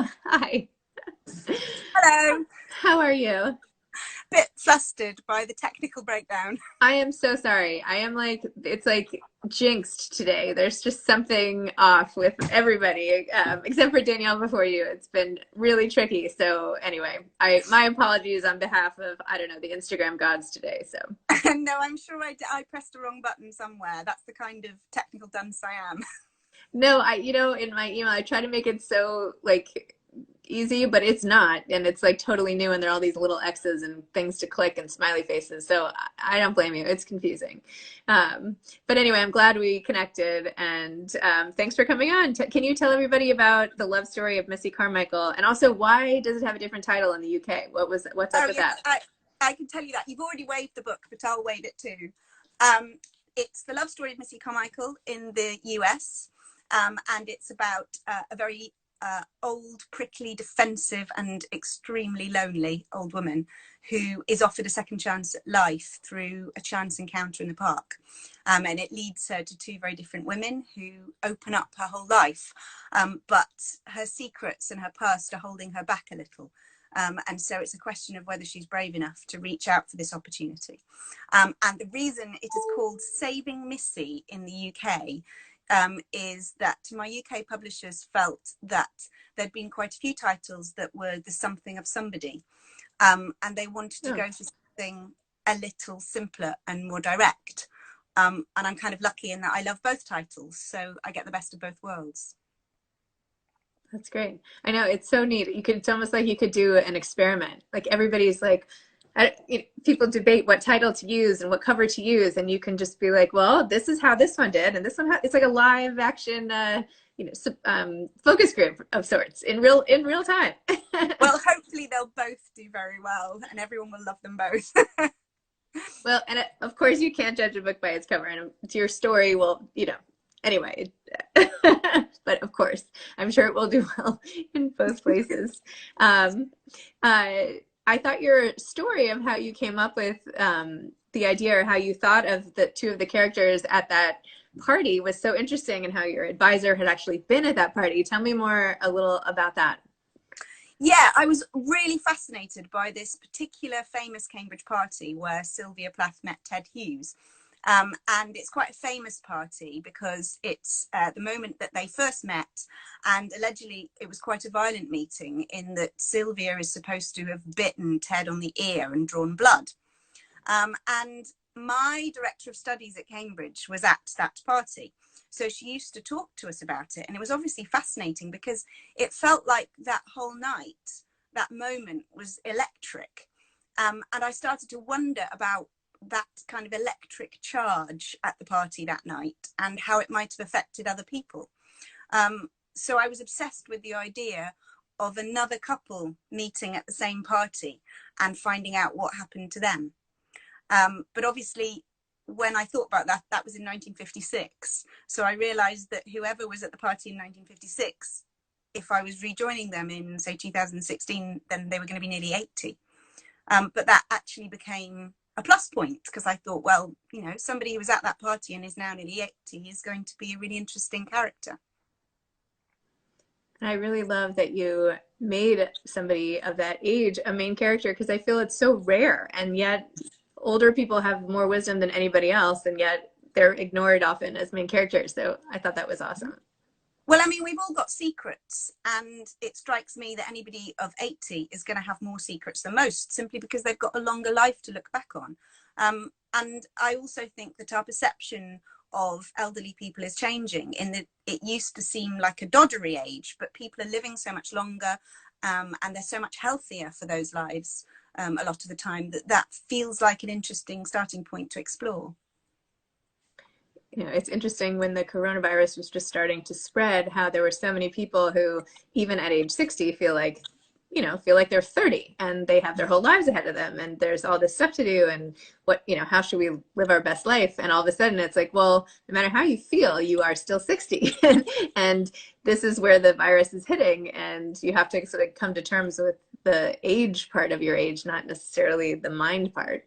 Hello. Hi. Hello. How are you? Bit flustered by the technical breakdown. I am so sorry. I am like, it's like jinxed today. There's just something off with everybody, except for Danielle before you. It's been really tricky. So anyway, my apologies on behalf of, I don't know, the Instagram gods today. So No, I'm sure I pressed the wrong button somewhere. That's the kind of technical dunce I am. no, in my email, I try to make it so like easy, but it's not. And it's like totally new. And there are all these little X's and things to click and smiley faces. So I don't blame you. It's confusing. But anyway, I'm glad we connected. And thanks for coming on. Can you tell everybody about the love story of Missy Carmichael? And also, why does it have a different title in the UK? What's up Oh, with yes, that? I can tell you that. You've already waved the book, but I'll wave it too. It's the love story of Missy Carmichael in the US. And it's about a very old, prickly, defensive, and extremely lonely old woman who is offered a second chance at life through a chance encounter in the park. And it leads her to two very different women who open up her whole life. But her secrets and her past are holding her back a little. And so it's a question of whether she's brave enough to reach out for this opportunity. And the reason it is called Saving Missy in the UK is that my UK publishers felt that there'd been quite a few titles that were the something of somebody, and they wanted to Oh, go for something a little simpler and more direct. And I'm kind of lucky in that I love both titles, so I get the best of both worlds. that's great. I know it's so neat. It's almost like you could do an experiment. Like everybody's like, people debate what title to use and what cover to use, and you can just be like, well, this is how this one did, and this one it's like a live action, focus group of sorts in real time. Well, hopefully they'll both do very well, and everyone will love them both. Well, and of course you can't judge a book by its cover, and it's your story will, anyway. But of course, I'm sure it will do well in both places. Um, I thought your story of how you came up with the idea, or how you thought of the two of the characters at that party, was so interesting, and how your advisor had actually been at that party. Tell me a little about that. Yeah, I was really fascinated by this particular famous Cambridge party where Sylvia Plath met Ted Hughes. And it's quite a famous party because it's the moment that they first met, and allegedly it was quite a violent meeting in that Sylvia is supposed to have bitten Ted on the ear and drawn blood. And my director of studies at Cambridge was at that party. So she used to talk to us about it. And it was obviously fascinating because it felt like that whole night, that moment was electric. And I started to wonder about that kind of electric charge at the party that night and how it might have affected other people. So I was obsessed with the idea of another couple meeting at the same party and finding out what happened to them. But obviously, when I thought about that, that was in 1956. So I realized that whoever was at the party in 1956, if I was rejoining them in, say, 2016, then they were going to be nearly 80. But that actually became a plus point because I thought, well, somebody who was at that party and is now nearly 80 is going to be a really interesting character. And I really love that you made somebody of that age a main character, because I feel it's so rare, and yet older people have more wisdom than anybody else, and yet they're ignored often as main characters. So I thought that was awesome. Well, I mean, we've all got secrets, and it strikes me that anybody of 80 is going to have more secrets than most, simply because they've got a longer life to look back on. And I also think that our perception of elderly people is changing, in that it used to seem like a doddery age, but people are living so much longer, and they're so much healthier for those lives a lot of the time, that feels like an interesting starting point to explore. It's interesting, when the coronavirus was just starting to spread, how there were so many people who, even at age 60, feel like they're 30 and they have their whole lives ahead of them. And there's all this stuff to do. And how should we live our best life? And all of a sudden it's like, well, no matter how you feel, you are still 60. And this is where the virus is hitting. And you have to sort of come to terms with the age part of your age, not necessarily the mind part.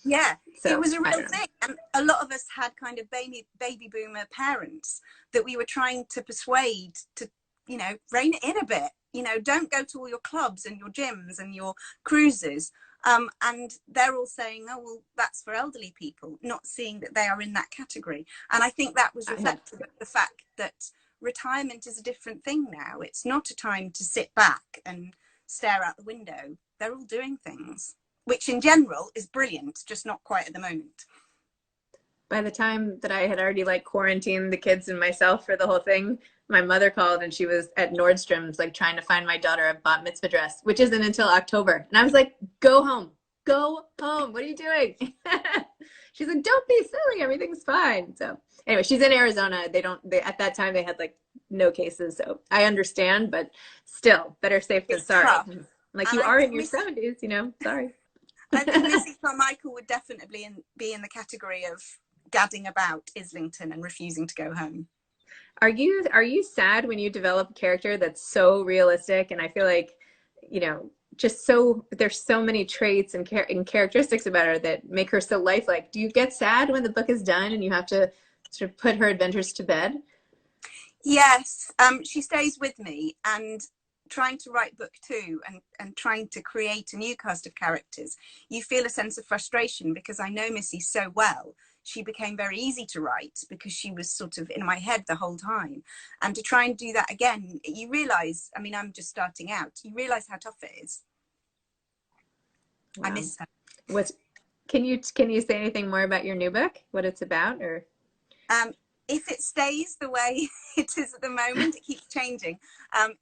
Yeah, it So was a I real don't know. thing. And a lot of us had kind of baby boomer parents that we were trying to persuade to, rein it in a bit. you know, don't go to all your clubs and your gyms and your cruises. And they're all saying, oh, well, that's for elderly people, not seeing that they are in that category. And I think that was reflective of the fact that retirement is a different thing now. It's not a time to sit back and stare out the window. They're all doing things, which in general is brilliant, just not quite at the moment. By the time that I had already like quarantined the kids and myself for the whole thing, my mother called and she was at Nordstrom's like trying to find my daughter a bat mitzvah dress, which isn't until October. And I was like, go home, go home. What are you doing? She's like, don't be silly. Everything's fine. So anyway, she's in Arizona. They at that time they had like no cases. So I understand, but still better safe than sorry. Tough. Like, and you are in your 70s, you know, sorry. I think Missy Carmichael would definitely be in the category of gadding about Islington and refusing to go home. Are you sad when you develop a character that's so realistic? And I feel like, you know, just so there's so many traits and characteristics about her that make her so lifelike. Do you get sad when the book is done and you have to sort of put her adventures to bed? Yes, she stays with me, and trying to write book 2 and trying to create a new cast of characters, you feel a sense of frustration because I know Missy so well. She became very easy to write because she was sort of in my head the whole time. And to try and do that again, you realise, I mean, I'm just starting out, you realise how tough it is. Wow. I miss her. Can you say anything more about your new book, what it's about? Or if it stays the way it is at the moment, it keeps changing.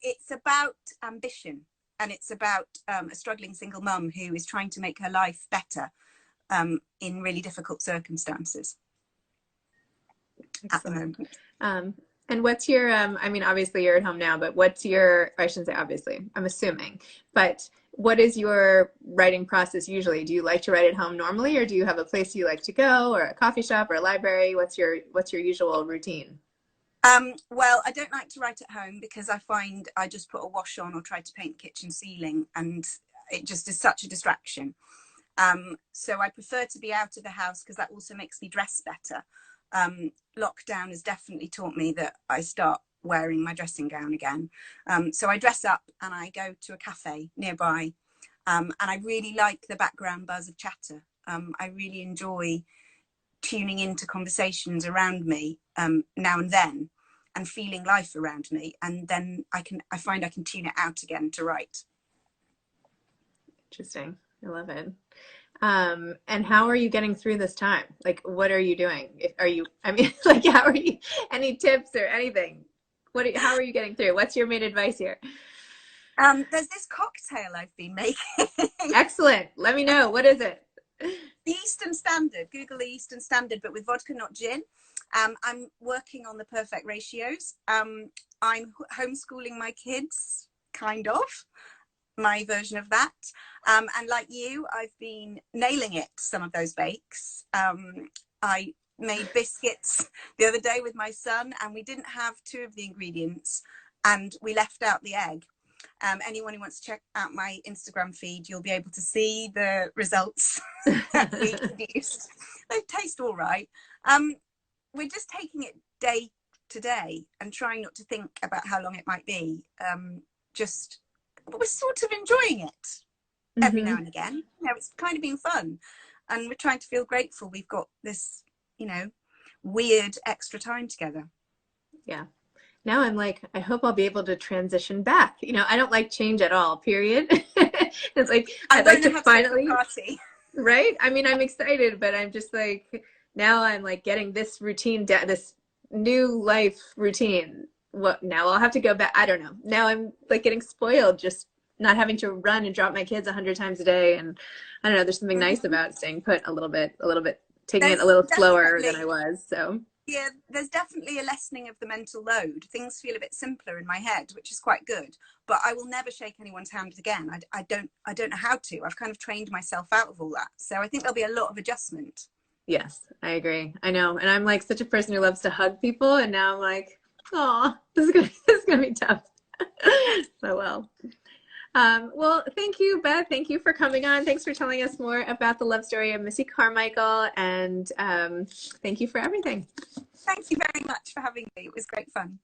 It's about ambition, and it's about a struggling single mum who is trying to make her life better in really difficult circumstances. Excellent. At the moment. And what's your, I mean, obviously you're at home now, but what's your, I shouldn't say obviously, I'm assuming, but what is your writing process usually? Do you like to write at home normally, or do you have a place you like to go, or a coffee shop or a library? What's your usual routine? Well, I don't like to write at home because I find I just put a wash on or try to paint the kitchen ceiling, and it just is such a distraction. So I prefer to be out of the house because that also makes me dress better. Lockdown has definitely taught me that I start wearing my dressing gown again. So I dress up and I go to a cafe nearby, and I really like the background buzz of chatter. I really enjoy tuning into conversations around me now and then, and feeling life around me, and then I find I can tune it out again to write. Interesting. I love it. And how are you getting through this time? Like, what are you doing? Like, how are you, any tips or anything? How are you getting through? What's your main advice here? There's this cocktail I've been making. Excellent. Let me know. What is it? The Eastern Standard. Google the Eastern Standard, but with vodka, not gin. I'm working on the perfect ratios. I'm homeschooling my kids, kind of. My version of that. And like you, I've been nailing it, some of those bakes. I made biscuits the other day with my son, and we didn't have 2 of the ingredients, and we left out the egg. Anyone who wants to check out my Instagram feed, you'll be able to see the results that we produced. They taste all right. We're just taking it day to day and trying not to think about how long it might be. But we're sort of enjoying it every now and again. You know, it's kind of been fun, and we're trying to feel grateful we've got this, you know, weird extra time together. Yeah. Now I'm like, I hope I'll be able to transition back. You know, I don't like change at all, period. It's like, I'd like to finally, right? I mean, I'm excited, but I'm just like, now I'm like getting this routine, this new life routine. What now? I'll have to go back. I don't know. Now I'm like getting spoiled, just not having to run and drop my kids 100 times a day. And I don't know, there's something nice about staying put a little bit, taking it a little slower than I was. So yeah, there's definitely a lessening of the mental load. Things feel a bit simpler in my head, which is quite good. But I will never shake anyone's hand again. I don't know how to. I've kind of trained myself out of all that. So I think there'll be a lot of adjustment. Yes, I agree. I know. And I'm like such a person who loves to hug people, and now I'm like, oh, this is gonna be tough. So well. Well, thank you, Beth. Thank you for coming on. Thanks for telling us more about the love story of Missy Carmichael, and thank you for everything. Thank you very much for having me. It was great fun.